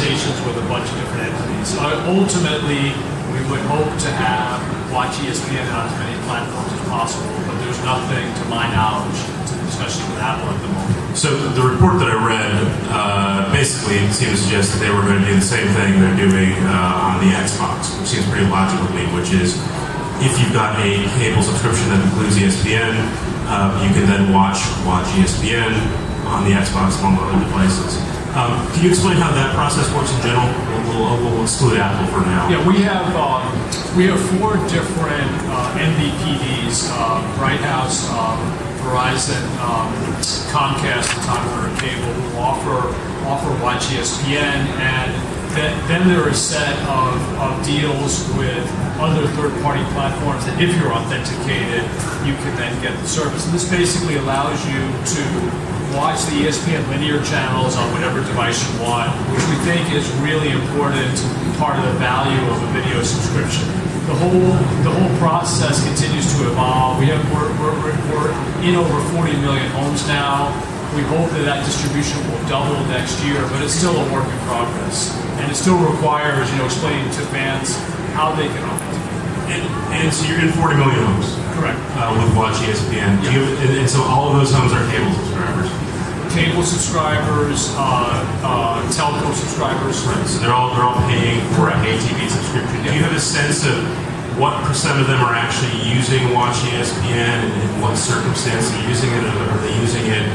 conversations with a bunch of different entities. Ultimately, we would hope to watch ESPN on as many platforms as possible, but there's nothing, to my knowledge, especially with Apple at the moment. So the report that I read basically seemed to suggest that they were going to do the same thing they're doing on the Xbox, which seems pretty logical to me, which is if you've got a cable subscription that includes ESPN, you can then watch ESPN on the Xbox and on other devices. Can you explain how that process works in general? We'll exclude Apple for now. Yeah, we have 4 different MVPDs: Bright House, Verizon, Comcast, and Time Warner Cable, who offer Watch ESPN, and then there are a set of deals with other third-party platforms that, if you're authenticated, you can then get the service. And this basically allows you to watch the ESPN linear channels on whatever device you want, which we think is really important part of the value of a video subscription. The whole process continues to evolve. We're in over 40 million homes now. We hope that distribution will double next year, but it's still a work in progress, and it still requires explaining to fans how they can authenticate. And so you're in 40 million homes. Correct. With Watch ESPN. Yeah. And so all of those homes are cable subscribers. Cable subscribers, telco subscribers. Right. So they're all paying for a pay TV subscription. Yeah. Do you have a sense of what % of them are actually using Watch ESPN, and in what circumstance they're using it? Are they using it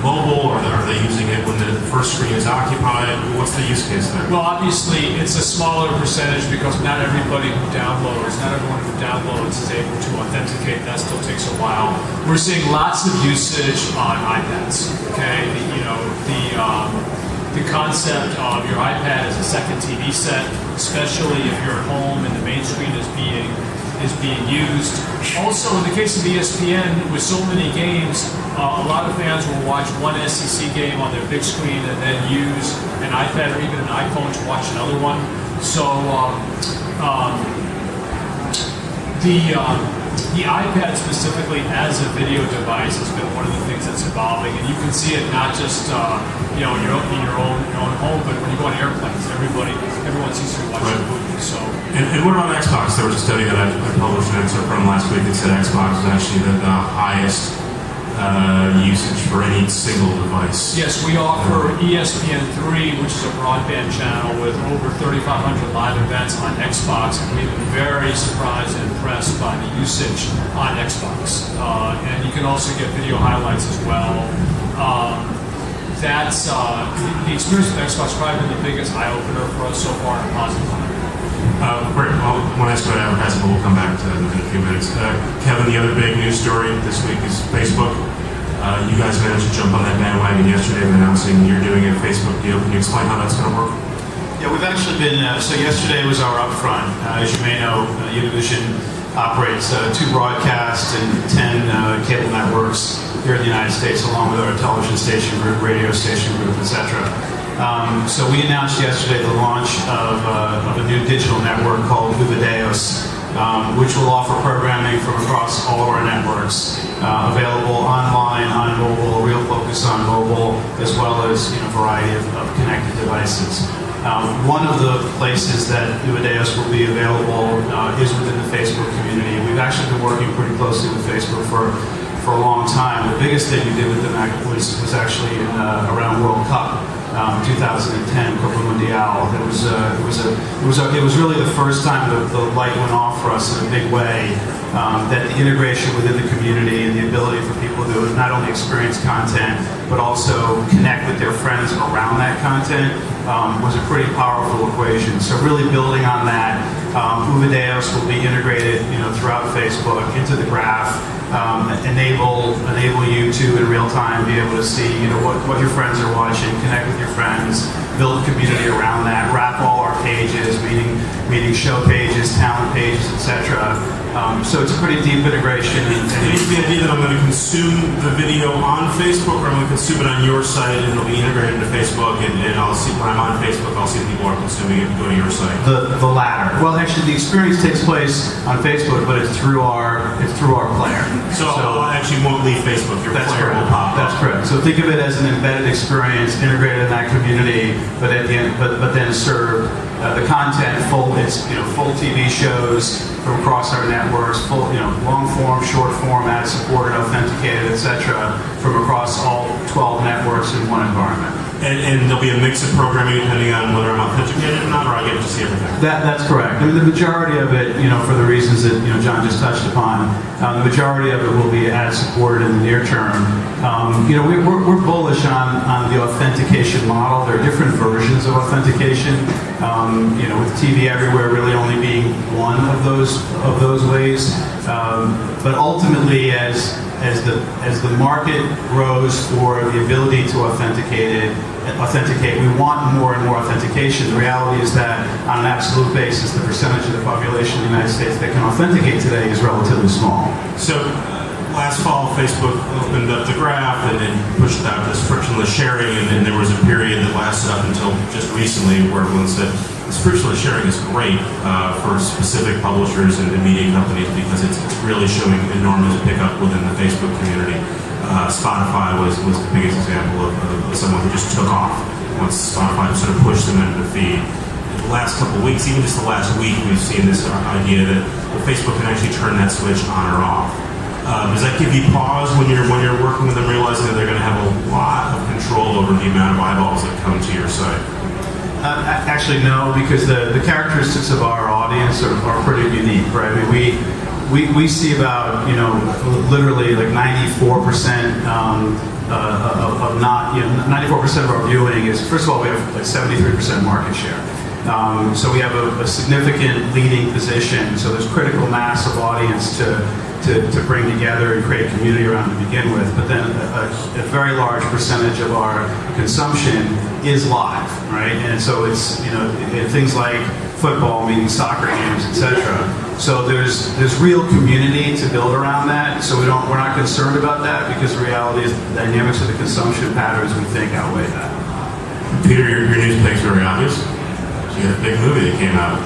mobile, or are they using it when the first screen is occupied? What's the use case there? Well, obviously, it's a smaller percentage because not everyone who downloads is able to authenticate. That still takes a while. We're seeing lots of usage on iPads. Okay, the concept of your iPad as a second TV set, especially if you're at home and the main screen is being used. Also, in the case of ESPN, with so many games, a lot of fans will watch one SEC game on their big screen and then use an iPad or even an iPhone to watch another one. So the iPad specifically as a video device has been one of the things that's evolving, and you can see it not just in your own home, but when you go on airplanes, everyone seems to be watching movies. So. And what about Xbox? There was a study that I published an excerpt from last week that said Xbox is actually the highest usage for any single device. Yes, we offer ESPN3, which is a broadband channel with over 3,500 live events on Xbox, and we've been very surprised and impressed by the usage on Xbox. And you can also get video highlights as well. That's the experience with Xbox has probably been the biggest eye-opener for us so far in a positive way. Great. Well, I want to ask about advertising, but we'll come back to that in a few minutes. Kevin, the other big news story this week is Facebook. You guys managed to jump on that bandwagon yesterday of announcing you're doing a Facebook deal. Can you explain how that's going to work? Yeah, we've actually been, so yesterday was our upfront. As you may know, UNIVISION operates 2 broadcast and 10 cable networks here in the United States, along with our television station group, radio station group, etc. So we announced yesterday the launch of a new digital network called UNIVISION, which will offer programming from across all of our networks, available online, on mobile, a real focus on mobile, as well as a variety of connected devices. One of the places that UNIVISION will be available is within the Facebook community. We've actually been working pretty closely with Facebook for a long time. The biggest thing we did with them was actually around World Cup. 2010 Copa Mundial. It was really the first time the light went off for us in a big way. That the integration within the community and the ability for people to not only experience content but also connect with their friends around that content was a pretty powerful equation. So really building on that, UNIVISION will be integrated, throughout Facebook into the graph. Enable you to in real time be able to see what your friends are watching, connect with your friends, build a community around that, wrap all our pages, meaning show pages, talent pages, etc. So it's a pretty deep integration. And it's the idea that I'm going to consume the video on Facebook, or I'm going to consume it on your site, and it'll be integrated into Facebook, and I'll see, when I'm on Facebook, I'll see people are consuming it and go to your site. The latter. Well, actually, the experience takes place on Facebook, but it's through our player. So I actually won't leave Facebook. Your player will pop up. That's correct. So think of it as an embedded experience integrated in that community, but at the end, but then serve the content full. It's full TV shows from across our networks, full long form, short form, ad supported, authenticated, etc. from across all 12 networks in one environment. And there'll be a mix of programming depending on whether I'm authenticated or not, or I get to see everything. That's correct. I mean, the majority of it, for the reasons that John just touched upon, the majority of it will be ad supported in the near term. We're bullish on the authentication model. There are different versions of authentication. With TV everywhere really only being one of those ways. But ultimately, as the market grows for the ability to authenticate, we want more and more authentication. The reality is that on an absolute basis, the percentage of the population in the United States that can authenticate today is relatively small. So last fall, Facebook opened up the graph and then pushed out this frictionless sharing, and then there was a period that lasted up until just recently where everyone said, this frictionless sharing is great for specific publishers and media companies because it's really showing enormous pickup within the Facebook community. Spotify was the biggest example of someone who just took off once Spotify sort of pushed them into the feed. In the last couple of weeks, even just the last week, we've seen this idea that Facebook can actually turn that switch on or off. Does that give you pause when you're working with them, realizing that they're going to have a lot of control over the amount of eyeballs that come to your site? Actually, no, because the characteristics of our audience are pretty unique, right? I mean, we see about literally like 94% of not 94% of our viewing is, first of all, we have like 73% market share. So we have a significant leading position. So there's critical mass of audience to bring together and create community around to begin with. But then a very large percentage of our consumption is live, right? And so it's things like football, meaning soccer games, etc. So there's real community to build around that. So we're not concerned about that because the reality is the dynamics of the consumption patterns we think outweigh that. Peter, your news peg's very obvious. You had a big movie that came out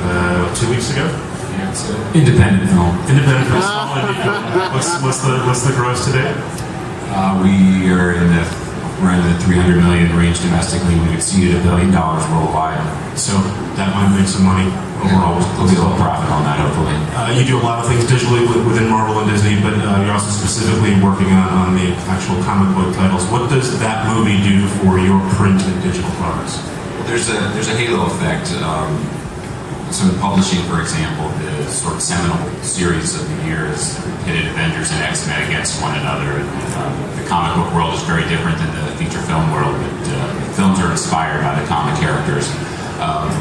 2 weeks ago. Yeah, it's an independent film. Independent film. Small indie film. What's the gross today? We're in the 300 million range domestically. We've exceeded $1 billion worldwide. So that might make some money overall. There'll be a little profit on that, hopefully. You do a lot of things digitally within Marvel and Disney, but you're also specifically working on the actual comic book titles. What does that movie do for your print and digital products? Well, there's a halo effect. So in publishing, for example, the sort of seminal series of the year is pitted Avengers and X-Men against one another. The comic book world is very different than the feature film world, but films are inspired by the comic characters.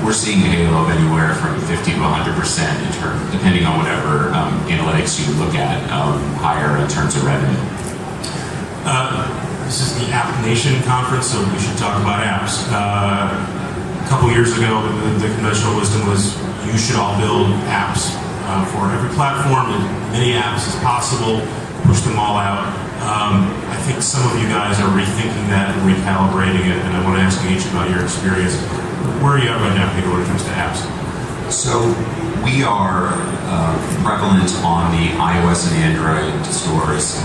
We're seeing a halo of anywhere from 50 to 100% in terms, depending on whatever analytics you look at, higher in terms of revenue. This is the App Nation conference, so we should talk about apps. A couple years ago, the conventional wisdom was you should all build apps for every platform, as many apps as possible, push them all out. I think some of you guys are rethinking that and recalibrating it, and I want to ask you each about your experience. Where are you at right now, Peter, when it comes to apps? So we are prevalent on the iOS and Android stores.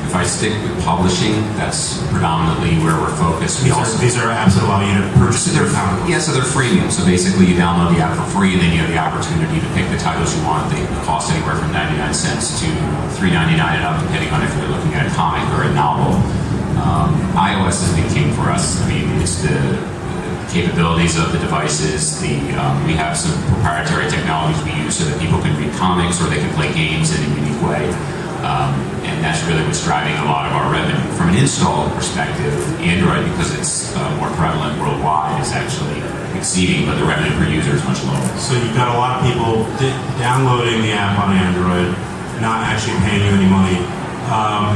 If I stick with publishing, that's predominantly where we're focused. These are apps that allow you to purchase their comic books. Yeah, so they're freemium. So basically you download the app for free and then you have the opportunity to pick the titles you want. They cost anywhere from 99 cents to $3.99 and up, depending on if you're looking at a comic or a novel. iOS has been king for us. I mean, it's the capabilities of the devices. We have some proprietary technologies we use so that people can read comics or they can play games in a unique way. And that's really what's driving a lot of our revenue. From an install perspective, Android, because it's more prevalent worldwide, is actually exceeding, but the revenue per user is much lower. So you've got a lot of people downloading the app on Android, not actually paying you any money.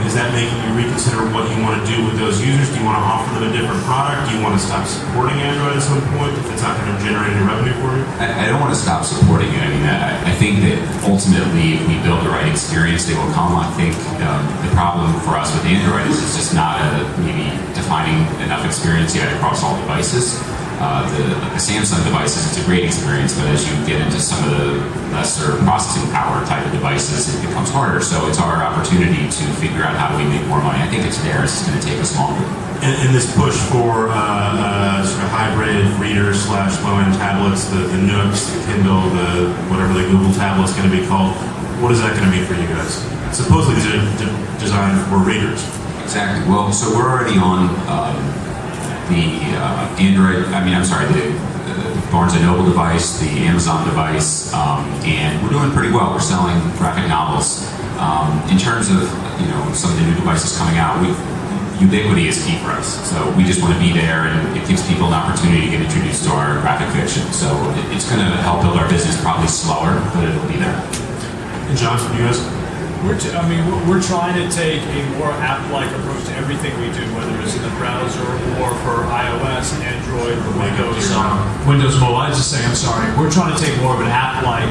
Is that making you reconsider what you want to do with those users? Do you want to offer them a different product? Do you want to stop supporting Android at some point if it's not going to generate any revenue for you? I don't want to stop supporting it. I mean, I think that ultimately, if we build the right experience, they will come. I think the problem for us with Android is it's just not maybe defining enough experience yet across all devices. The Samsung devices, it's a great experience, but as you get into some of the lesser processing power type of devices, it becomes harder. So it's our opportunity to figure out how do we make more money. I think it's there. It's just going to take us longer. And this push for sort of hybrid readers / low-end tablets, the Nooks, the Kindle, the whatever the Google tablet's going to be called, what is that going to mean for you guys? Supposedly these are designed for readers. Exactly. Well, so we're already on the Android, the Barnes & Noble device, the Amazon device, and we're doing pretty well. We're selling graphic novels. In terms of, some of the new devices coming out, ubiquity is key for us. So we just want to be there, and it gives people an opportunity to get introduced to our graphic fiction. So it's going to help build our business, probably slower, but it'll be there. And John, you guys? We're trying to take a more app-like approach to everything we do, whether it's in the browser or for iOS, Android, or Windows Mobile. I was just saying, I'm sorry. We're trying to take more of an app-like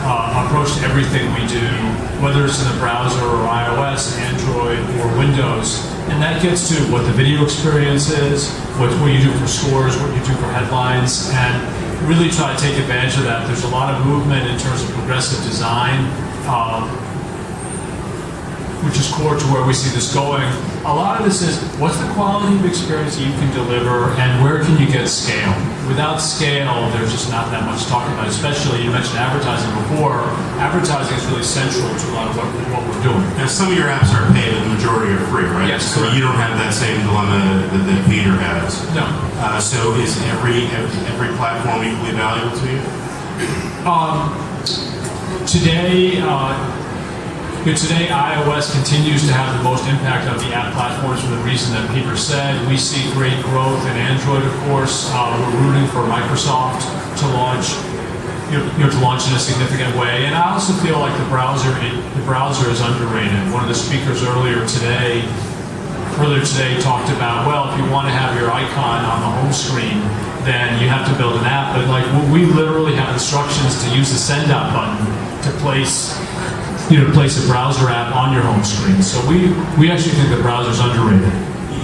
approach to everything we do, whether it's in the browser or iOS, Android, or Windows. And that gets to what the video experience is, what you do for scores, what you do for headlines, and really try to take advantage of that. There's a lot of movement in terms of progressive design, which is core to where we see this going. A lot of this is, what's the quality of experience you can deliver, and where can you get scale? Without scale, there's just not that much talking about, especially, you mentioned advertising before. Advertising is really central to a lot of what we're doing. Now, some of your apps are paid, but the majority are free, right? Yes, so correct. You don't have that same dilemma that Peter has. No. So is every platform equally valuable to you? Today, iOS continues to have the most impact on the app platforms for the reason that Peter said. We see great growth in Android, of course. We're rooting for Microsoft to launch, to launch in a significant way. And I also feel like the browser is underrated. One of the speakers earlier today talked about, well, if you want to have your icon on the home screen, then you have to build an app. But we literally have instructions to use the send out button to place a browser app on your home screen. So we actually think the browser's underrated.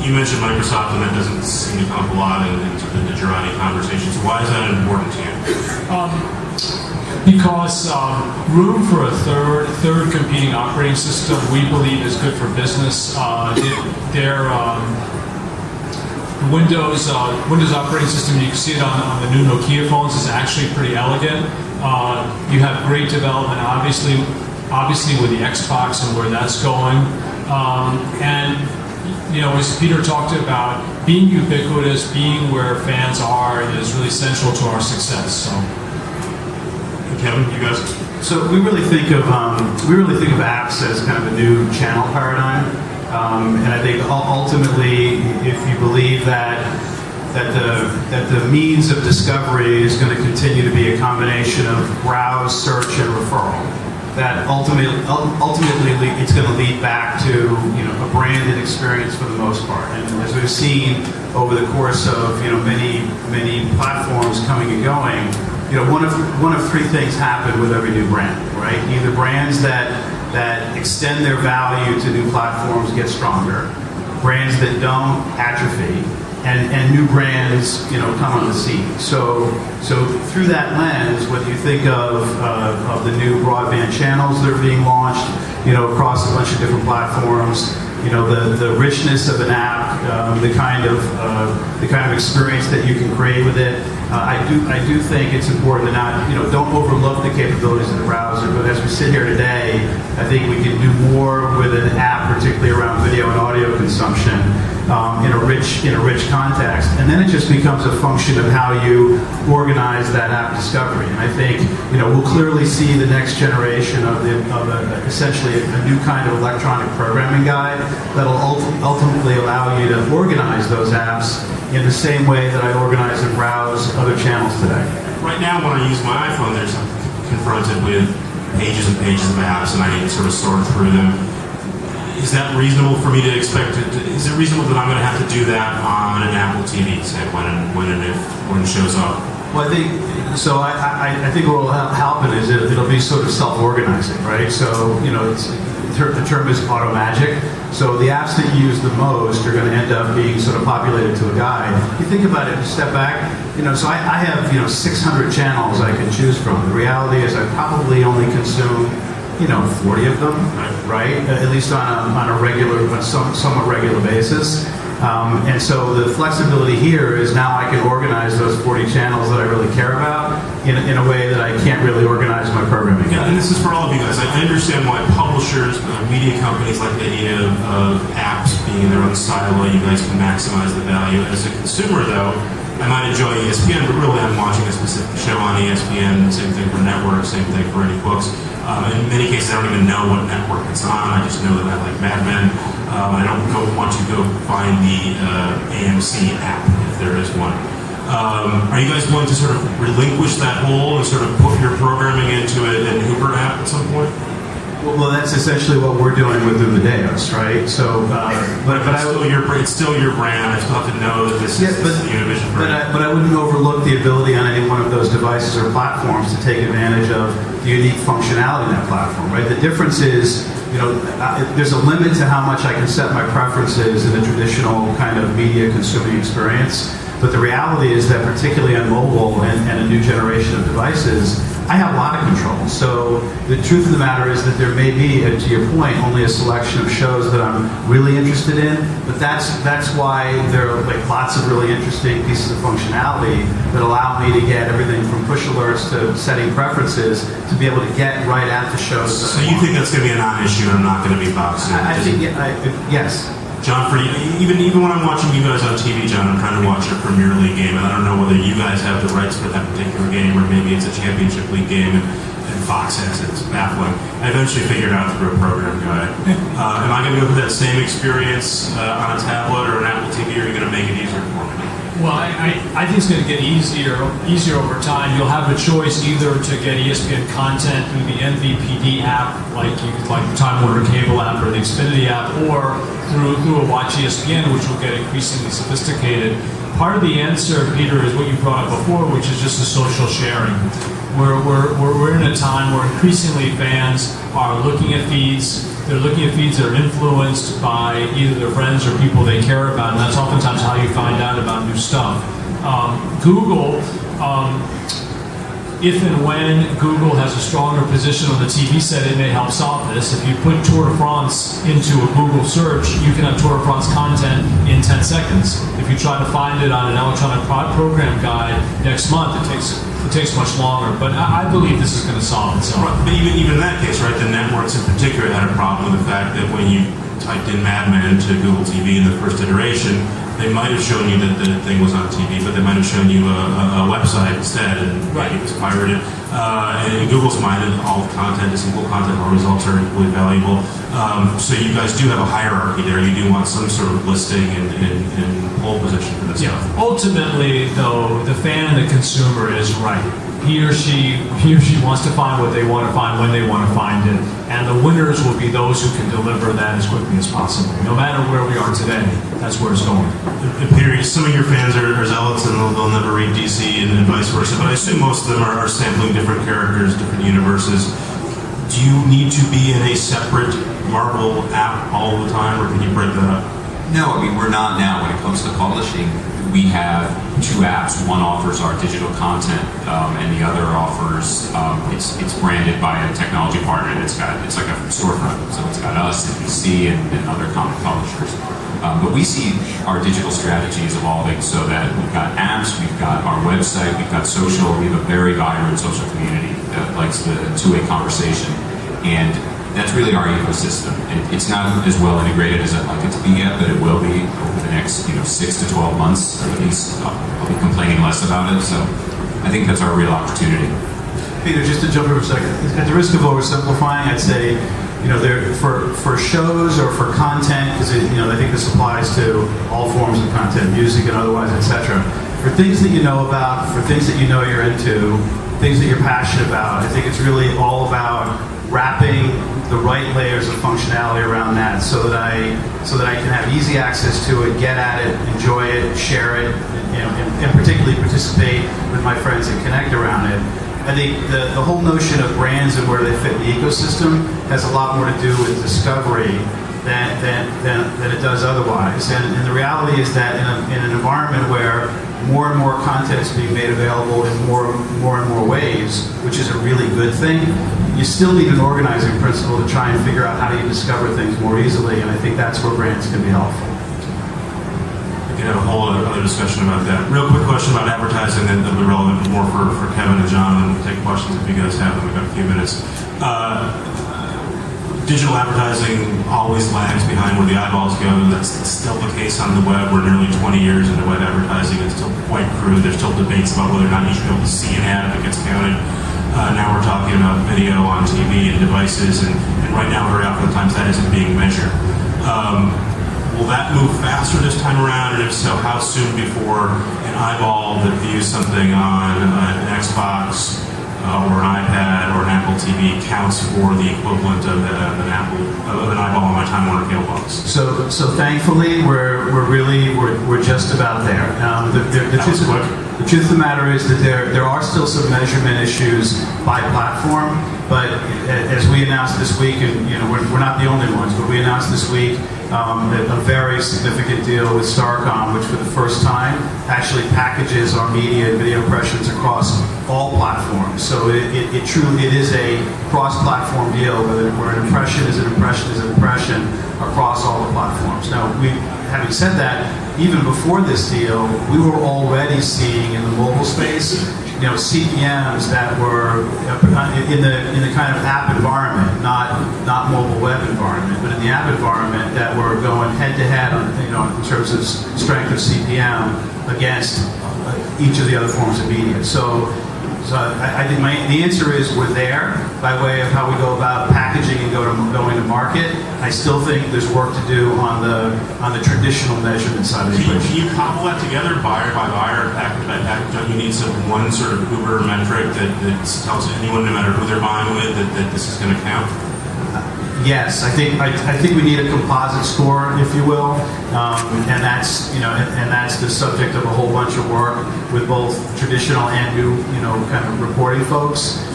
You mentioned Microsoft, and that doesn't seem to come up a lot in the Girardi conversations. Why is that important to you? Because room for a third competing operating system, we believe, is good for business. Their Windows operating system, you can see it on the new Nokia phones, is actually pretty elegant. You have great development, obviously with the Xbox and where that's going. As Peter talked about, being ubiquitous, being where fans are, is really central to our success. So, Kevin, you guys? So we really think of apps as kind of a new channel paradigm, and I think ultimately, if you believe that the means of discovery is going to continue to be a combination of browse, search, and referral, that ultimately it's going to lead back to a branded experience for the most part. And as we've seen over the course of many platforms coming and going, one of three things happen with every new brand, right? Either brands that extend their value to new platforms get stronger, brands that don't atrophy, and new brands, come on the scene. So through that lens, whether you think of the new broadband channels that are being launched, across a bunch of different platforms, the richness of an app, the kind of experience that you can create with it. I do think it's important to not, don't overlook the capabilities of the browser. But as we sit here today, I think we can do more with an app, particularly around video and audio consumption, in a rich context. And then it just becomes a function of how you organize that app discovery. And I think we'll clearly see the next generation of essentially a new kind of electronic programming guide that'll ultimately allow you to organize those apps in the same way that I organize and browse other channels today. Right now, when I use my iPhone, I'm confronted with pages and pages of apps, and I need to sort of sort through them. is that reasonable for me to expect it? Is it reasonable that I'm going to have to do that on an Apple TV, say, when it shows up? Well, I think what will happen is it'll be sort of self-organizing, right? So, the term is auto magic. So the apps that you use the most are going to end up being sort of populated to a guide. You think about it, you step back, so I have, 600 channels I can choose from. The reality is I probably only consume 40 of them, right? At least on a regular, somewhat regular basis. And so the flexibility here is now I can organize those 40 channels that I really care about in a way that I can't really organize my programming. Yeah, and this is for all of you guys. I understand why publishers, media companies like the idea of apps being in their own silo. You guys can maximize the value. As a consumer, though, I might enjoy ESPN, but really I'm watching a specific show on ESPN. Same thing for networks, same thing for any books. In many cases, I don't even know what network it's on. I just know that I like Mad Men. I don't want to go find the AMC app, if there is one. Are you guys willing to sort of relinquish that whole and sort of put your programming into an Uber app at some point? Well, that's essentially what we're doing with Umideos, right? So, it's still your brand. I still have to know that this is the Univision brand. But I wouldn't overlook the ability on any one of those devices or platforms to take advantage of the unique functionality in that platform, right? The difference is, there's a limit to how much I can set my preferences in the traditional kind of media consuming experience. But the reality is that particularly on mobile and a new generation of devices, I have a lot of control. So the truth of the matter is that there may be, to your point, only a selection of shows that I'm really interested in, but that's why there are lots of really interesting pieces of functionality that allow me to get everything from push alerts to setting preferences to be able to get right at the shows. So you think that's going to be a non-issue and I'm not going to be boxed in? I think, yes. John, for you, even when I'm watching you guys on TV, John, I'm trying to watch a Premier League game, and I don't know whether you guys have the rights for that particular game, or maybe it's a Championship League game, and Fox has it. It's baffling. I eventually figured out through a program guide. Am I going to go through that same experience on a tablet or an Apple TV, or are you going to make it easier for me? Well, I think it's going to get easier over time. You'll have a choice either to get ESPN content through the MVPD app, like the Time Warner Cable app or the Xfinity app, or through a Watch ESPN, which will get increasingly sophisticated. Part of the answer, Peter, is what you brought up before, which is just the social sharing. We're in a time where increasingly fans are looking at feeds. They're looking at feeds that are influenced by either their friends or people they care about, and that's oftentimes how you find out about new stuff. Google, if and when Google has a stronger position on the TV set, it may help solve this. If you put Tour de France into a Google search, you can have Tour de France content in 10 seconds. If you try to find it on an electronic program guide next month, it takes much longer. But I believe this is going to solve itself. Right, but even in that case, right, the networks in particular had a problem with the fact that when you typed in Mad Men to Google TV in the first iteration, they might have shown you that the thing was on TV, but they might have shown you a website instead, and it was pirated. And in Google's mind, all content is equal content, all results are equally valuable. So you guys do have a hierarchy there. You do want some sort of listing and pole position for this stuff. Ultimately, though, the fan and the consumer is right. He or she wants to find what they want to find when they want to find it, and the winners will be those who can deliver that as quickly as possible. No matter where we are today, that's where it's going. Peter, some of your fans are zealots and they'll never read DC and vice versa, but I assume most of them are sampling different characters, different universes. Do you need to be in a separate Marvel app all the time, or can you break that up? No, I mean, we're not now. When it comes to publishing, we have two apps. One offers our digital content, and the other offers, it's branded by a technology partner, and it's like a storefront. So it's got us, NBC, and other comic publishers. But we see our digital strategies evolving so that we've got apps, we've got our website, we've got social. We have a very vibrant social community that likes the two-way conversation. And that's really our ecosystem. It's not as well integrated as I'd like it to be yet, but it will be over the next 6 to 12 months, or at least I'll be complaining less about it. So I think that's our real opportunity. Peter, just to jump over a second, at the risk of oversimplifying, I'd say, for shows or for content, because I think this applies to all forms of content, music and otherwise, etc. For things that you know about, for things that you know you're into, things that you're passionate about, I think it's really all about wrapping the right layers of functionality around that so that I can have easy access to it, get at it, enjoy it, share it, and particularly participate with my friends and connect around it. I think the whole notion of brands and where they fit in the ecosystem has a lot more to do with discovery than it does otherwise. And the reality is that in an environment where more and more content is being made available in more and more ways, which is a really good thing, you still need an organizing principle to try and figure out how do you discover things more easily, and I think that's where brands can be helpful. We can have a whole other discussion about that. Real quick question about advertising that'll be relevant more for Kevin and John, and we'll take questions if you guys have them. We've got a few minutes. Digital advertising always lags behind where the eyeballs go. That's still the case on the web. We're nearly 20 years into web advertising. It's still quite crude. There's still debates about whether or not you should be able to see an ad that gets counted. Now we're talking about video on TV and devices, and right now, very often times, that isn't being measured. Will that move faster this time around? And if so, how soon before an eyeball that views something on an Xbox or an iPad or an Apple TV counts for the equivalent of an eyeball on my Time Warner cable box? So thankfully, we're just about there. The truth of the matter is that there are still some measurement issues by platform, but as we announced this week, and we're not the only ones, but we announced this week a very significant deal with Starcom, which for the first time actually packages our media and video impressions across all platforms. So it truly is a cross-platform deal where an impression is an impression is an impression across all the platforms. Now, having said that, even before this deal, we were already seeing in the mobile space, CPMs that were in the kind of app environment, not mobile web environment, but in the app environment that were going head to head in terms of strength of CPM against each of the other forms of media. So I think the answer is we're there by way of how we go about packaging and going to market. I still think there's work to do on the traditional measurement side of the equation. Can you cobble that together, buyer by buyer, package by package? Don't you need one sort of Uber metric that tells anyone, no matter who they're buying with, that this is going to count? Yes, I think we need a composite score, if you will, and that's the subject of a whole bunch of work with both traditional and new kind of reporting folks.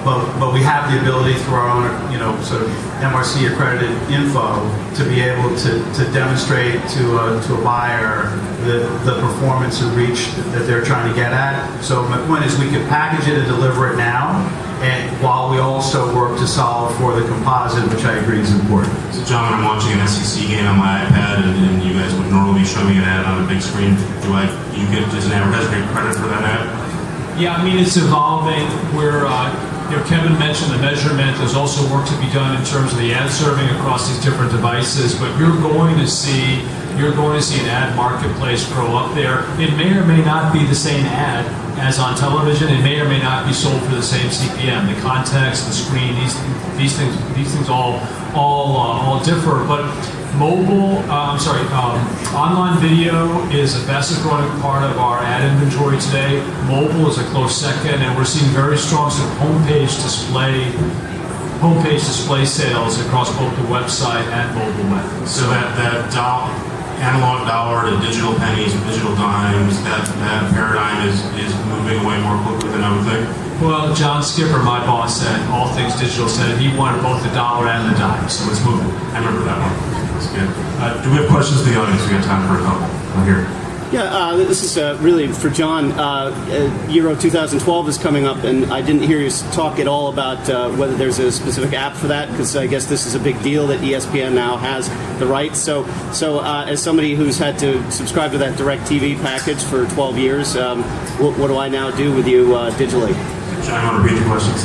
But we have the ability through our own sort of MRC accredited info to be able to demonstrate to a buyer the performance and reach that they're trying to get at. So my point is we can package it and deliver it now, and while we also work to solve for the composite, which I agree is important. So John, when I'm watching an SEC game on my iPad and you guys would normally be showing an ad on a big screen, you get as an advertiser get credit for that ad? Yeah, I mean, it's evolving. Kevin mentioned the measurement. There's also work to be done in terms of the ad serving across these different devices, but you're going to see an ad marketplace grow up there. It may or may not be the same ad as on television. It may or may not be sold for the same CPM. The context, the screen, these things all differ. But online video is the fastest growing part of our ad inventory today. Mobile is a close second, and we're seeing very strong sort of homepage display sales across both the website and mobile web. So that analog dollar to digital pennies, digital dimes, that paradigm is moving away more quickly than I would think. Well, John Skipper, my boss, said All Things Digital said he wanted both the dollar and the dime, so it's moving. I remember that one. That's good. Do we have questions in the audience? We got time for a couple. I'm here. Yeah, this is really for John. Euro 2012 is coming up, and I didn't hear you talk at all about whether there's a specific app for that, because I guess this is a big deal that ESPN now has the rights. So as somebody who's had to subscribe to that DirecTV package for 12 years, what do I now do with you digitally? John, I want to read the questions.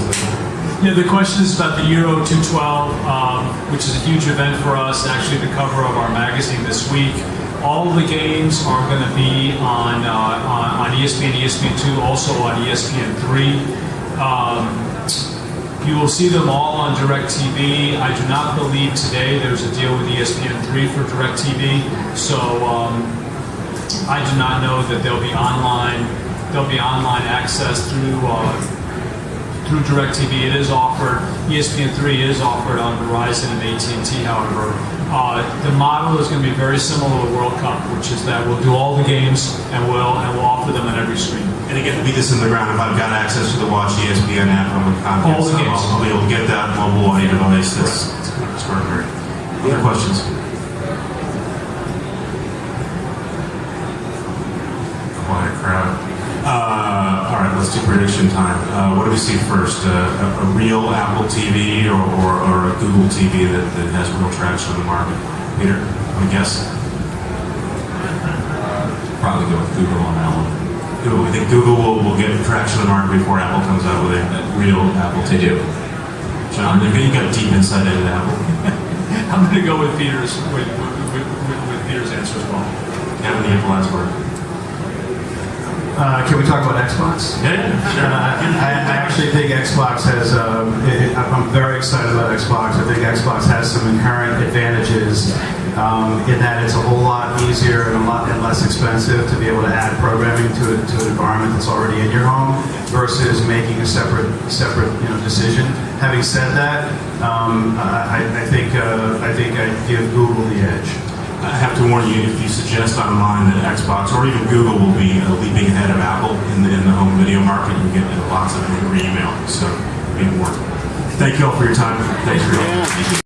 Yeah, the question is about the Euro 2012, which is a huge event for us, actually the cover of our magazine this week. All of the games are going to be on ESPN, ESPN2, also on ESPN3. You will see them all on DirecTV. I do not believe today there's a deal with ESPN3 for DirecTV, so I do not know that there'll be online access through through DirecTV. It is offered. ESPN3 is offered on Verizon and AT&T. However, the model is going to be very similar to the World Cup, which is that we'll do all the games and we'll offer them on every screen. And again, to beat this in the ground, if I've got access to the Watch ESPN app from the All Comcast, the games. I'll be able to get that mobile on your device. That's extraordinary. Other questions? Quiet crowd. All right, let's do prediction time. What do we see first? A real Apple TV or a Google TV that has real traction in the market? Peter, want to guess? Probably go with Google on that one. Google. I think Google will get traction in the market before Apple comes out with a real Apple They TV. do. John, you got deep insight into Apple. I'm going to go with Peter's with Peter's answer as well. Kevin, the last word. Can we talk about Xbox? Yeah, sure. I actually think Xbox has, I'm very excited about Xbox. I think Xbox has some inherent advantages in that it's a whole lot easier and less expensive to be able to add programming to an environment that's already in your home versus making a separate decision. Having said that, I think I'd give Google the edge. I have to warn you, if you suggest online that Xbox or even Google will be leaping ahead of Apple in the home video market, you get lots of angry email. So be warned. Thank you all for your time. Thanks for your